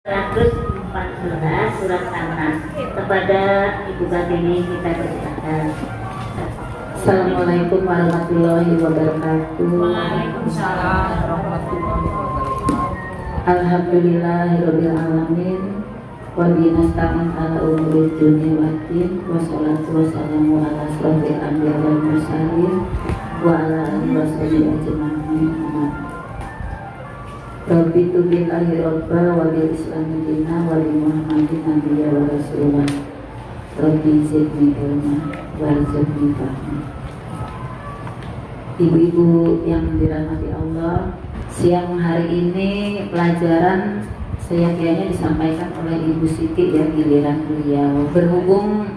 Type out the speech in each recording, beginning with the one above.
114 surat An-Nas. Kepada Ibu Kartini kita persilakan. Assalamualaikum warahmatullahi wabarakatuh. Waalaikumsalam warahmatullahi wabarakatuh. Alhamdulillahirabbil alamin. Wa binasta'in ala umuri dunya waddin. Wassalatu wassalamu ala asrofil anbiya wal mursalin wa ala alihi washabihi ajma'in. Rabbi tu billahi rabba wa bil islami dina wa li muhammadin nabiyya wa rasulullah. Rabbi zidni ilma warzuqni fahma. Ibu-ibu yang dirahmati Allah, siang hari ini pelajaran seyogyanya disampaikan oleh Ibu Siti ya, giliran beliau. Berhubung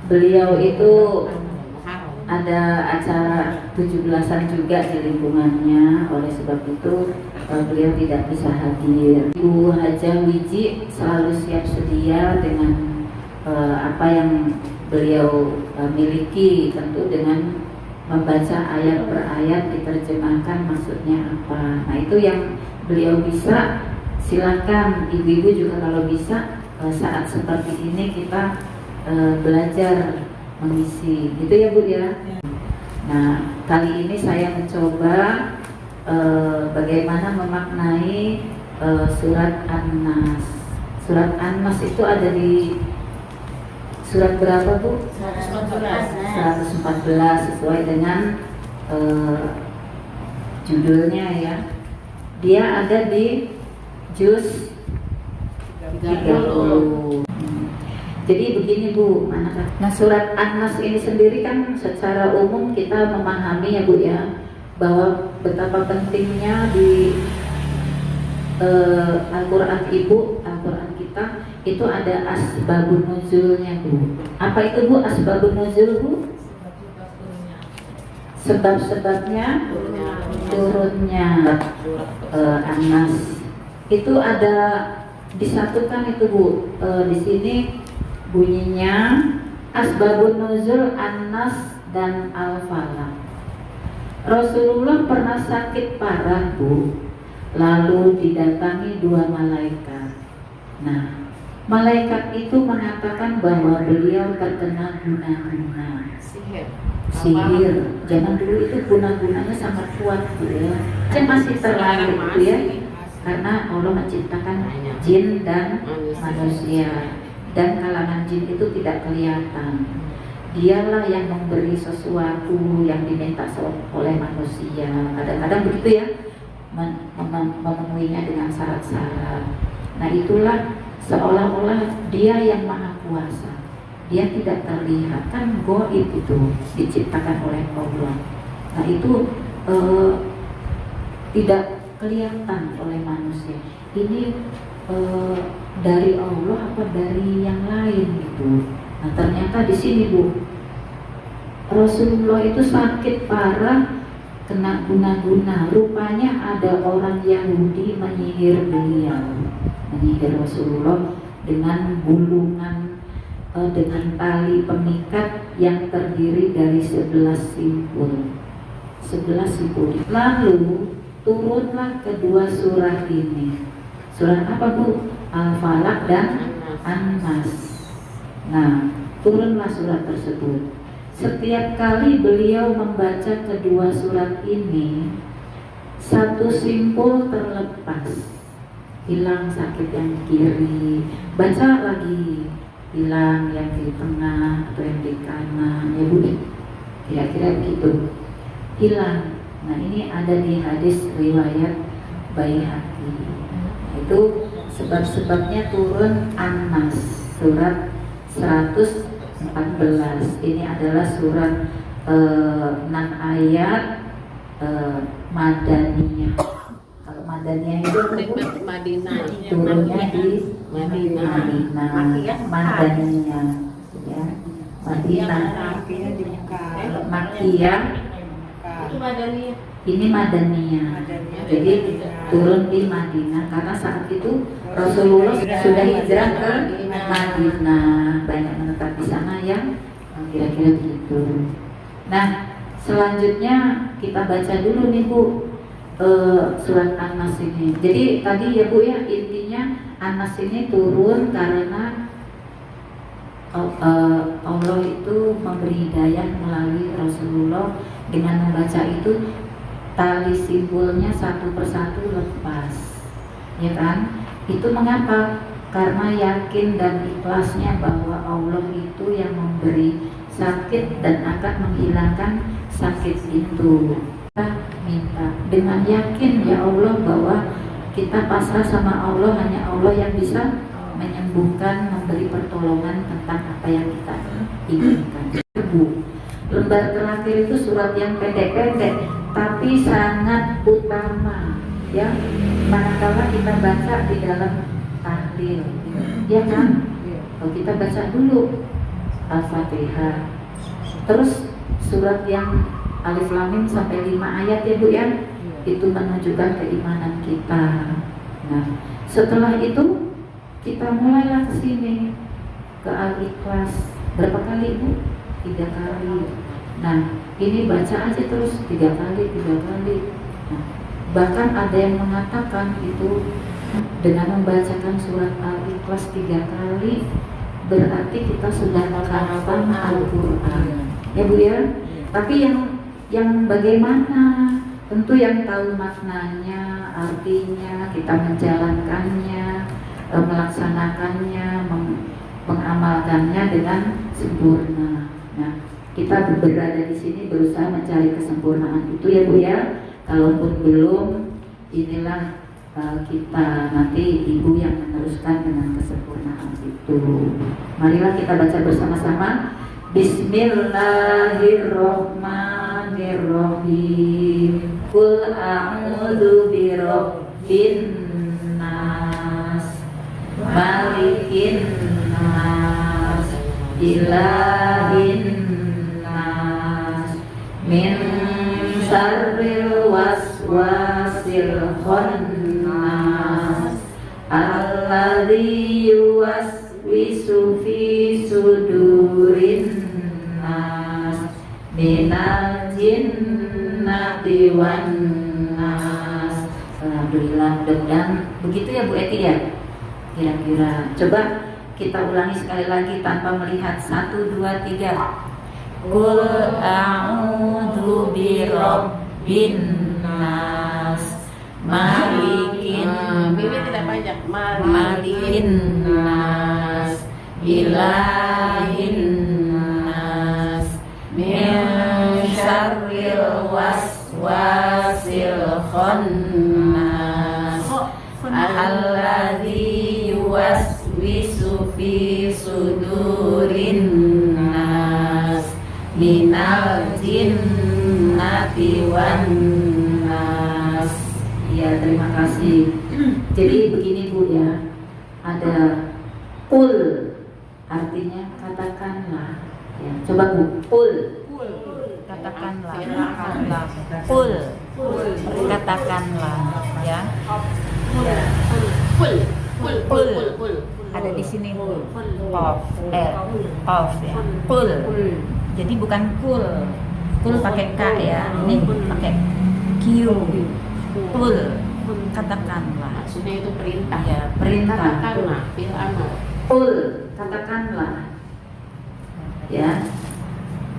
beliau itu ada acara 17-an juga di lingkungannya, oleh sebab itu beliau tidak bisa hadir. Ibu Hajah Wiji selalu siap sedia dengan apa yang beliau miliki, tentu dengan membaca ayat per ayat, diterjemahkan maksudnya apa. Nah itu yang beliau bisa. Silakan ibu-ibu juga kalau bisa saat seperti ini kita belajar mengisi, gitu ya Bu ya. Nah kali ini saya mencoba bagaimana memaknai surat An-Nas. Surat An-Nas itu ada di surat berapa Bu? 114 sesuai dengan judulnya ya. Dia ada di juz 30. Jadi begini Bu, nah surat An-Nas ini sendiri kan secara umum kita memahami ya Bu ya, bahwa betapa pentingnya di Al-Quran Ibu, Al-Quran kita itu ada asbabun nuzulnya Bu. Apa itu Bu asbabun nuzul Bu? Sebab-sebabnya turunnya An-Nas itu ada disatukan itu Bu. Di sini bunyinya asbabun nuzul An-Nas dan Al-Falaq. Rasulullah pernah sakit parah Bu, lalu didatangi dua malaikat. Nah, malaikat itu mengatakan bahwa beliau terkena guna-guna sihir. Zaman dulu itu guna-gunanya sangat kuat Bu ya. Masih terlalu Bu ya, karena Allah menciptakan jin dan manusia, dan kalangan jin itu tidak kelihatan. Dialah yang memberi sesuatu yang diminta oleh manusia. Kadang-kadang begitu ya, memenuhinya dengan syarat-syarat. Nah itulah seolah-olah dia yang maha kuasa. Dia tidak terlihat, kan gaib itu diciptakan oleh Allah. Nah itu tidak kelihatan oleh manusia. Ini dari Allah apa dari yang lain gitu. Nah ternyata di sini Bu, Rasulullah itu sakit parah, kena guna-guna. Rupanya ada orang Yahudi menyihir beliau, menyihir Rasulullah dengan gulungan, dengan tali pemikat yang terdiri dari 11 simpul. 11 simpul. Lalu turunlah kedua surah ini. Surah apa Bu? Al-Falaq dan An-Nas. Nah, turunlah surat tersebut. Setiap kali beliau membaca kedua surat ini, satu simpul terlepas, hilang sakit yang di kiri, baca lagi, hilang yang di tengah atau yang di kanan, ya Bu, kira-kira begitu, hilang. Nah ini ada di hadis riwayat Baihaqi. Itu sebab-sebabnya turun An-Nas, surat 114. Ini adalah surat 6 ayat Madaniyah. Kalau Madaniyah itu Madinah. turunnya di Madinah. Madaniyah ya. Madinah. Kalau Makkiyah Itu Madaniyah. ini Madaniyah. Jadi turun di Madinah karena saat itu Rasulullah sudah hijrah ke Madinah, banyak menetap di sana yang kira-kira begitu. Nah, selanjutnya kita baca dulu nih Bu surat An-Nas ini. Jadi tadi ya Bu ya, intinya Anas ini turun karena Allah itu memberi hidayah melalui Rasulullah. Dengan membaca itu tali simpulnya satu persatu lepas, ya kan? Itu mengapa? Karena yakin dan ikhlasnya bahwa Allah itu yang memberi sakit dan akan menghilangkan sakit itu. Kita minta dengan yakin, ya Allah, bahwa kita pasrah sama Allah, hanya Allah yang bisa menyembuhkan, memberi pertolongan tentang apa yang kita inginkan. Lembar terakhir itu surat yang pendek-pendek tapi sangat utama, ya. Manakala kita baca di dalam tahlil, ya kan? Kalau kita baca dulu Al-Fatihah, terus surat yang Alif Lam Mim sampai 5 ayat, ya Bu, ya. Itu menunjukkan keimanan kita. Nah, setelah itu kita mulailah ke sini, ke Al-Ikhlas. Berapa kali, Bu? 3 kali. Nah, ini baca aja terus 3 kali. Nah, bahkan ada yang mengatakan itu dengan membacakan surat Al-Ikhlas 3 kali berarti kita sudah hafal Al-Quran, ya Bu, ya. Tapi yang bagaimana? Tentu yang tahu maknanya, artinya, kita menjalankannya, melaksanakannya, mengamalkannya dengan sempurna. Nah, kita berada di sini berusaha mencari kesempurnaan itu, ya Bu, ya. Kalaupun belum, inilah kita nanti Ibu yang meneruskan dengan kesempurnaan itu. Marilah kita baca bersama-sama. Bismillahirrahmanirrahim. Qul a'udzu birabbin nas, malikin nas, ilahin nas, min syarril waswasil khannas, alladzi yuwaswisu fi sudurin nas, minal jinnati wan nas. Alhamdulillah, mudah-mudahan begitu ya Bu Eti, ya. Kira-kira coba kita ulangi sekali lagi tanpa melihat. 1, 2, 3. Qul a'udzu birabbin nas, malikin tidak banyak. malikin nas, ilahin nas, min syarril waswasil khannas, alladzi yuwaswisu fi sudurin nas, minal jinnati wan nas. Ya, terima kasih. Jadi begini Bu, ya. Ada qul, artinya katakanlah, ya. Coba Bu, qul, katakanlah. Qul, katakanlah, ya. Qul. Ada di sini qaf, qaf, ya. Qul. Jadi bukan kul. Kul pakai k, ya. Ini pakai q. Qul, katakanlah. Maksudnya itu perintah. Ya, perintah. Katakanlah, bil amr. Qul, katakanlah. Ya.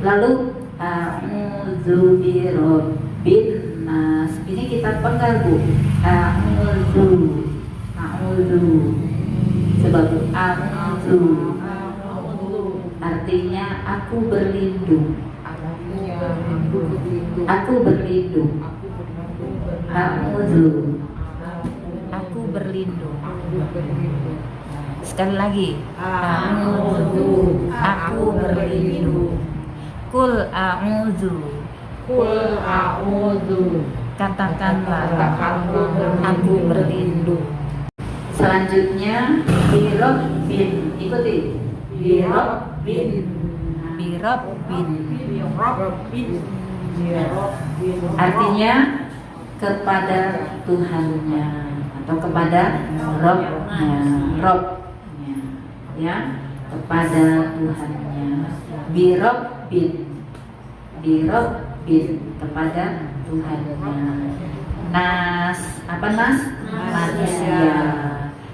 Lalu a'udzu birabbin nas. Ini kita pegang Bu. A'udzu. Sebab a'udzu artinya aku berlindung. Aku berlindung. A'udzu, aku berlindung. Sekali lagi. A'udzu, aku berlindung. Qul a'udzu. Katakanlah, aku berlindung. Selanjutnya birabbin. Ikuti. Birabbin. Artinya kepada Tuhannya atau kepada Robnya, ya, kepada Tuhannya. Birabbin, kepada Tuhannya. Nas, apa nas? Manusia.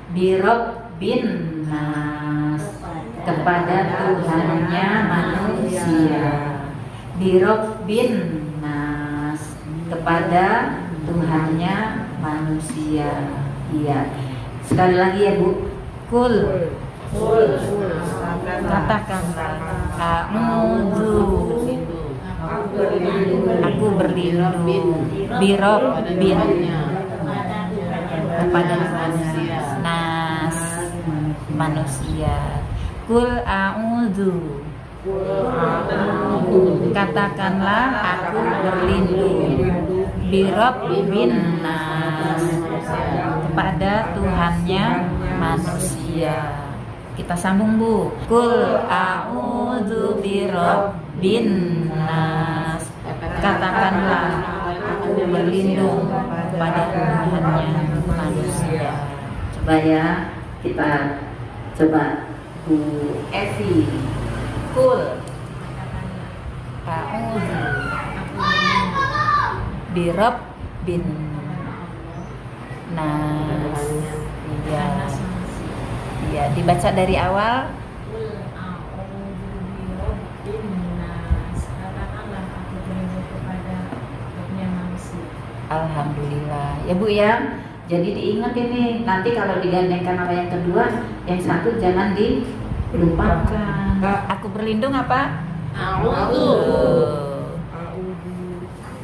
Birabbin nas, kepada Tuhannya manusia. Birabbin nas, kepada Tuhannya manusia. Iya. Sekali lagi ya Bu. Kul. Katakanlah a'udzu, aku berlindung birabbin, kepada manusia, nas, manusia. Kul a'udzu, katakanlah aku berlindung birabbin nas, kepada Tuhannya manusia. Kita sambung Bu. Kul a'udzu birabbin nas, katakanlah aku berlindung pada Tuhannya manusia. Coba ya, kita coba Bu Evi. Kul a'udzu birabbin nas. Iya. Iya, dibaca dari awal. Alhamdulillah. Ya Bu ya. Jadi diingat ini, nanti kalau digandengkan sama yang kedua, yang satu jangan dilupakan. Aku berlindung apa? A'udzu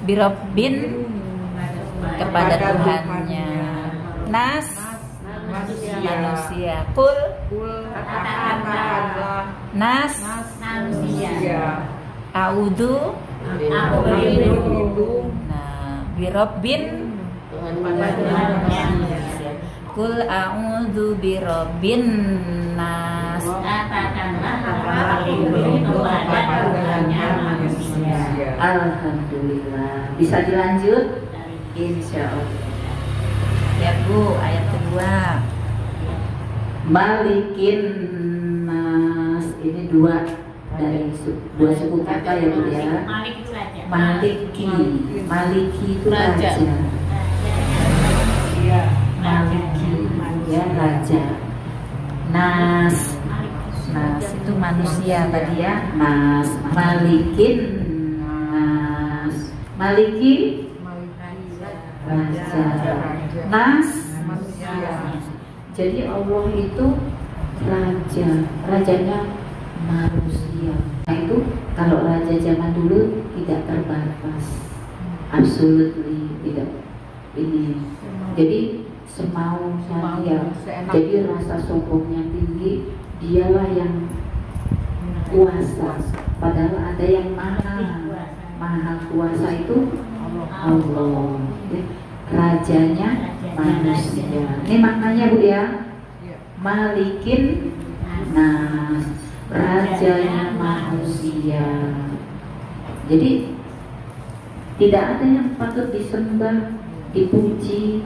Birabbin, kepada Tuhannya. Nas, manusia. Kul, nas, manusia. a'udzu, Aku berlindung nah, birabbin, kul a'udzu birabbin nas. Katakanlah aku berlindung kepada Tuhannya manusia. Alhamdulillah. Bisa dilanjut? Insya Allah. Ya Bu, ayat kedua. Malikin nas, ini dua dari dua suku kata ya Bu ya. Malik itu raja. Maliki, maliki itu raja. Maliki ya raja. Nas, nas itu manusia tadi ya. Nas, malikin nas, maliki raja. Nas, jadi Allah itu raja, rajanya manusia. Nah itu kalau raja zaman dulu tidak terbatas, absolutely tidak ini. Jadi semau saya, jadi rasa sombongnya tinggi, dialah yang kuasa. Padahal ada yang maha kuasa itu Allah. Rajanya manusia. Ini maknanya Bu ya. Malikin nas, rajanya manusia. Jadi tidak ada yang patut disembah, dipuji.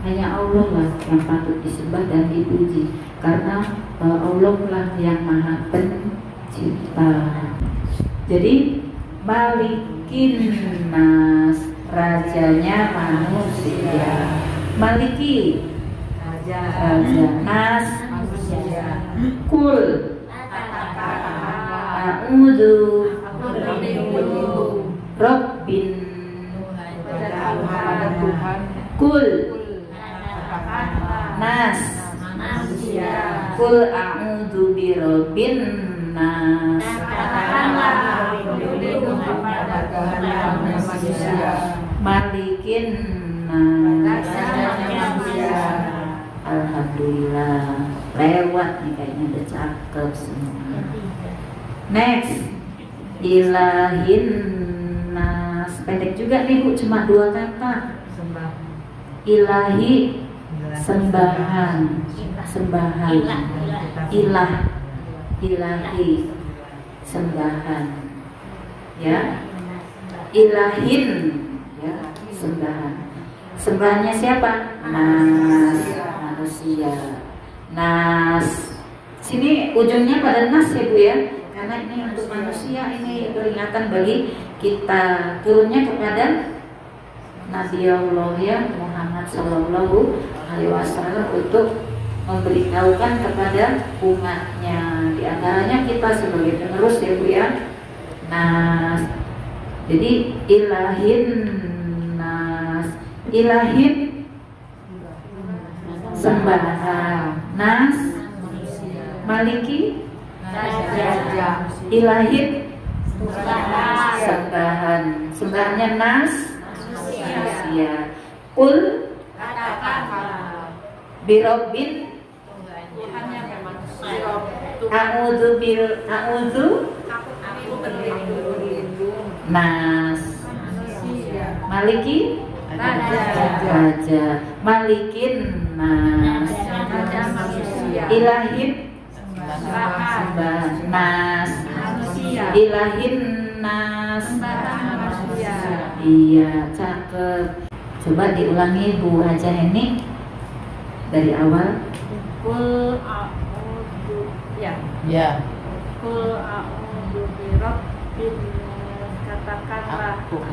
Hanya Allah lah yang patut disembah dan dipuji. Karena Allah lah yang maha pencipta. Jadi malikin nas, rajanya manusia. Maliki raja, nas manusia. Kul a'udzu Rabbin. Kul nas Manusia. Kul a'udzu birabbin nas. Malikin nas. Alhamdulillah, lewat nih kayaknya, udah cakep semua. Next, ilahin nas, pendek juga nih Bu, cuma dua kata. Ilahi, sembahan, sembahan. Ilah, ilahi, sembahan. Ya, ilahin, ya, sembahan. Sembahannya siapa? Nas, manusia. Nas, sini ujungnya pada nas ya Bu ya, karena ini untuk manusia, ini peringatan bagi kita, turunnya kepada Nabi Allah ya Muhammad Sallallahu Alaihi Wasallam untuk memberitahukan kepada umatnya. Di antaranya kita sebagai penerus ya Bu ya. Nas. Jadi ilahin nas. Ilahin sembahan. Nas maliki ilahin sembahan. Sembahannya nas manusia. Kul birobbin a'udzu nas maliki raja malikin nas ilahin sembahan nas ilahin nas. Iya, cakep. Coba diulangi Bu Haja Heni dari awal. Kul a'udzu Ya. Kul a'udzu birabbin katakanlah Aku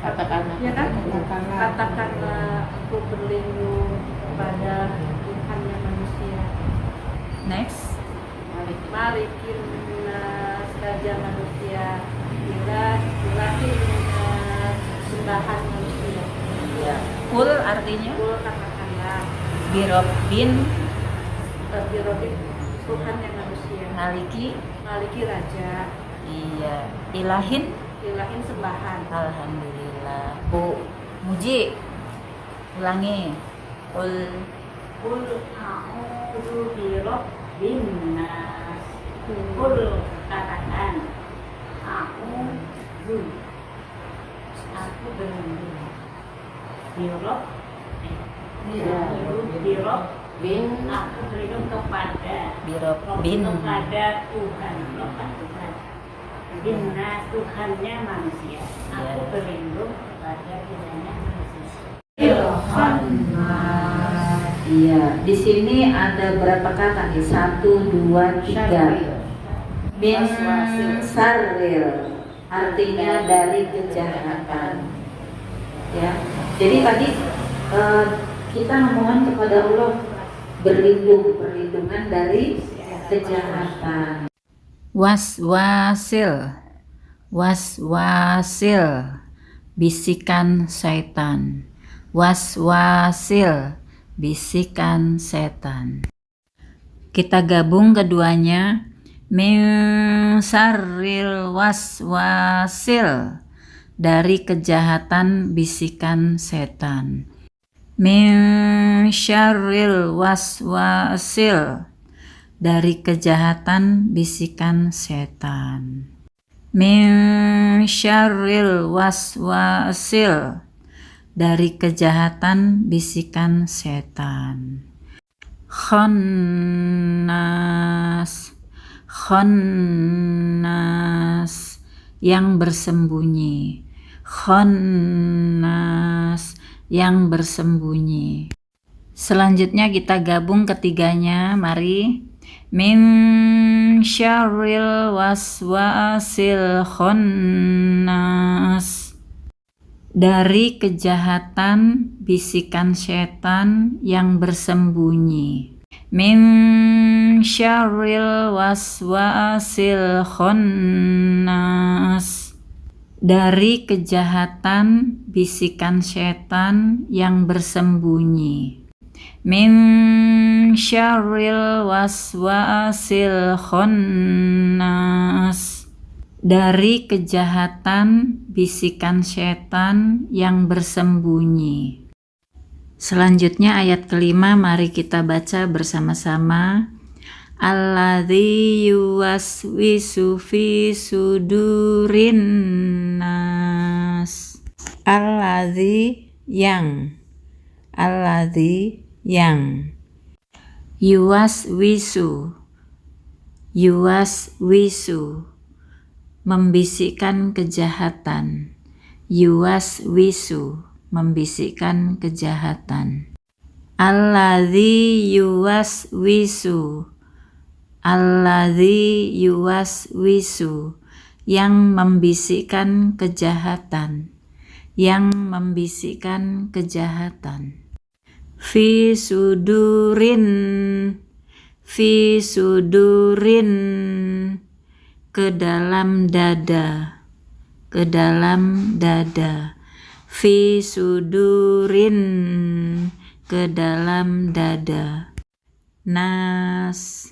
katakanlah. ya kan? Katakanlah aku berlindung kepada Tuhannya manusia. Next. Malikin saja manusia. Ilahin sembahan manusia. Ya. Kul artinya Kul katakanlah birobbin Birabbin Tuhannya manusia. maliki. Maliki raja. Iya. Ilahin. Ilahin sembahan. Alhamdulillah. Bu Muji ulangi. Kul Kul a'udzu birabbin nas. Kul katakan a'udzu aku berlindung birob birob Bin aku berlindung kepada birobbin kepada Tuhan Tuhan Binnas Tuhannya manusia. Aku berlindung kepada Tuhannya manusia. Iya, di sini ada berapa kata nih? 1, 2, 3. Min sarril artinya dari kejahatan. Ya, jadi tadi kita memohon kepada Allah perlindungan dari kejahatan. Waswasil, waswasil, bisikan setan. Waswasil, bisikan setan. Kita gabung keduanya. Min syarril waswasil, dari kejahatan bisikan setan. Min syarril waswasil, dari kejahatan bisikan setan. Min syarril waswasil, dari kejahatan bisikan setan. Khannas, khannas, yang bersembunyi. Khannas, yang bersembunyi. Selanjutnya kita gabung ketiganya, mari. Min syarril waswasil khannas, dari kejahatan bisikan setan yang bersembunyi. Min syarril waswasil khannas, dari kejahatan bisikan setan yang bersembunyi. Min syarril waswasil khannas, dari kejahatan bisikan setan yang bersembunyi. Selanjutnya ayat kelima, mari kita baca bersama-sama. Alladzi yuwaswisu fi sudurin nas. Alladzi yang, alladzi yang, yuwaswisu, yuwaswisu, membisikkan kejahatan. Yuwaswisu, membisikkan kejahatan. Alladzi yuwaswisu, alladzi yuwaswisu, yang membisikkan kejahatan, yang membisikkan kejahatan. fi sudurin, fi sudurin, ke dalam dada, ke dalam dada, fi sudurin, ke dalam dada. Nas,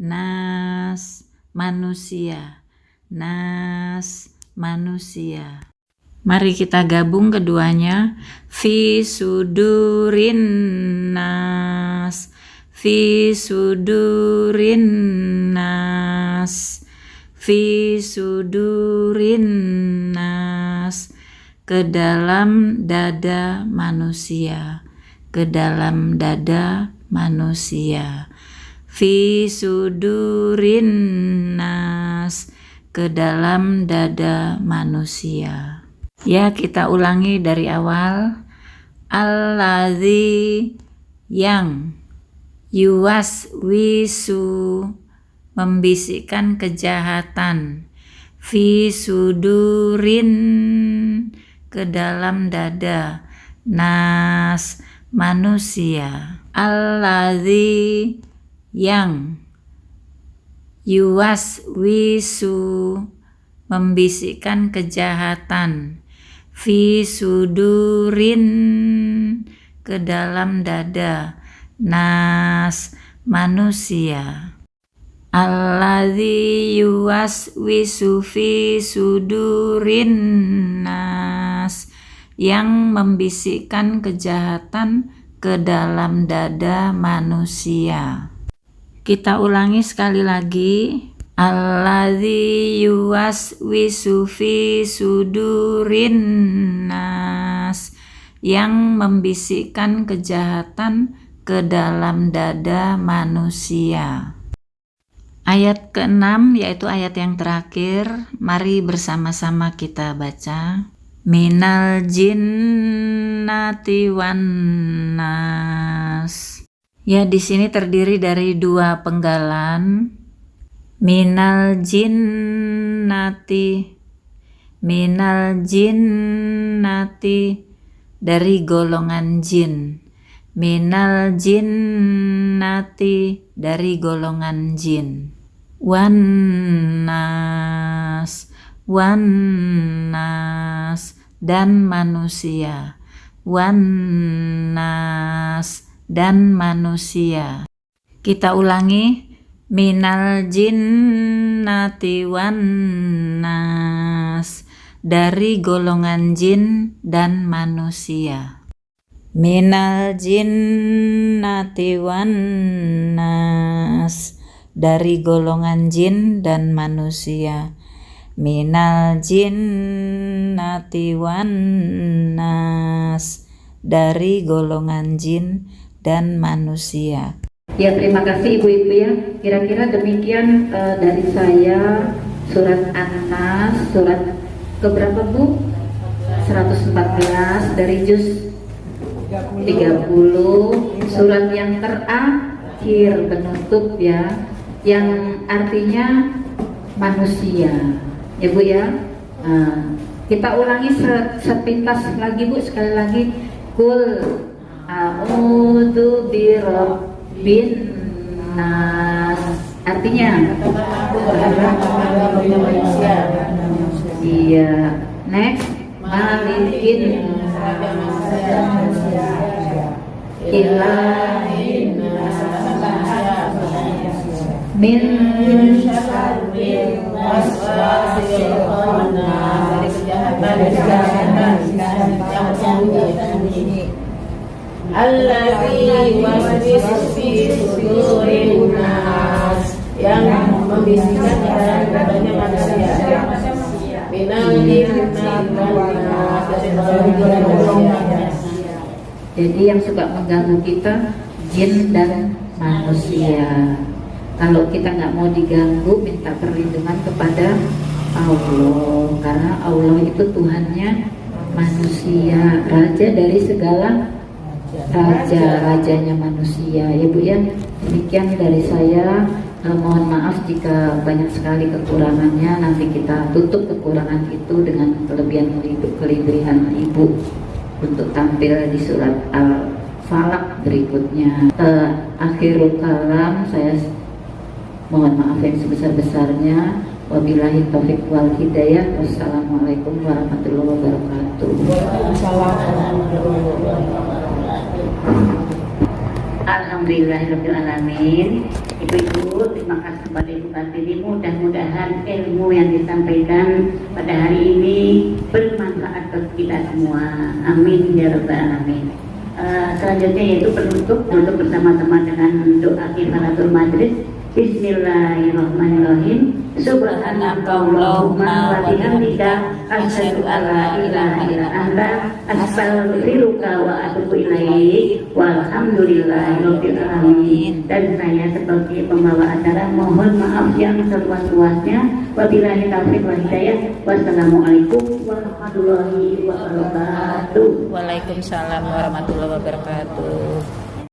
nas, manusia, nas, manusia. Mari kita gabung keduanya. Fi sudurin nas, fi sudurin nas, fi sudurin nas, ke dalam dada manusia, ke dalam dada manusia. Fi sudurin nas, ke dalam dada manusia. Ya, kita ulangi dari awal. Alladzi, yang, yuwaswisu, membisikkan kejahatan, fi sudurin, ke dalam dada, nas, manusia. Alladzi, yang, yuwaswisu, membisikkan kejahatan, fi sudurin, ke dalam dada, nas, manusia. Alladzi yuwaswisu fi sudurin nas, yang membisikkan kejahatan ke dalam dada manusia. Kita ulangi sekali lagi. Alladzi yuwaswisu fi sudurin nas, yang membisikkan kejahatan ke dalam dada manusia. Ayat ke-6 yaitu ayat yang terakhir. Mari bersama-sama kita baca. Minal jinnati wan nas. Ya, di sini terdiri dari dua penggalan. Minal jinnati, minal jinnati, dari golongan jin. Minal jinnati, dari golongan jin. Wan nas, wan nas, dan manusia. Wan nas, dan manusia. Kita ulangi. Minal jinnati wan nas, dari golongan jin dan manusia. Minal jinnati wan nas, dari golongan jin dan manusia. Minal jinnati wan nas, dari golongan jin dan manusia. Ya, terima kasih Ibu-Ibu ya. Kira-kira demikian dari saya surat An-Nas, surat keberapa Bu? 114 dari juz 30, surat yang terakhir penutup ya, yang artinya manusia. Ya Bu ya. Kita ulangi sepintas lagi Bu, sekali lagi. Kul a'udzu birabbil nas, artinya iya. Next, malikin ilahin min syarril waswasil khannas, alladzi yuwaswisu fi sudurin nas, yang membisikkan di dalam dadanya manusia. Minal jinnati wan nas, dari golongan manusia. Jadi yang suka mengganggu kita jin dan manusia. Kalau kita nggak mau diganggu, minta perlindungan kepada Allah, karena Allah itu Tuhannya manusia, raja dari segala raja-rajanya manusia. Ya Bu ya, demikian dari saya. Mohon maaf jika banyak sekali kekurangannya. Nanti kita tutup kekurangan itu dengan kelebihan Ibu untuk tampil di surat falak berikutnya. Akhirul kalam, saya mohon maaf yang sebesar-besarnya. Wabillahi taufiq wal hidayah. Wassalamualaikum warahmatullahi wabarakatuh. Alhamdulillahirrahmanirrahim. Ibu-ibu, terima kasih kepada Ibu Kartini. Mudah-mudahan ilmu yang disampaikan pada hari ini bermanfaat bagi kita semua. Amin ya rabbal alamin. Selanjutnya yaitu penutup untuk bersama-sama dengan doa kifaratul majlis. Bismillahirrahmanirrahim. Subhanakallahumma wa bihamdika asyhadu an la ilaha illa anta astaghfiruka wa atubu ilaik. Walhamdulillahirabbil alamin. Dan saya sebagai pembawa acara mohon maaf yang seluas-luasnya. Wabillahi taufiq wal hidayah. Wassalamualaikum warahmatullahi wabarakatuh. Waalaikumsalam warahmatullahi wabarakatuh.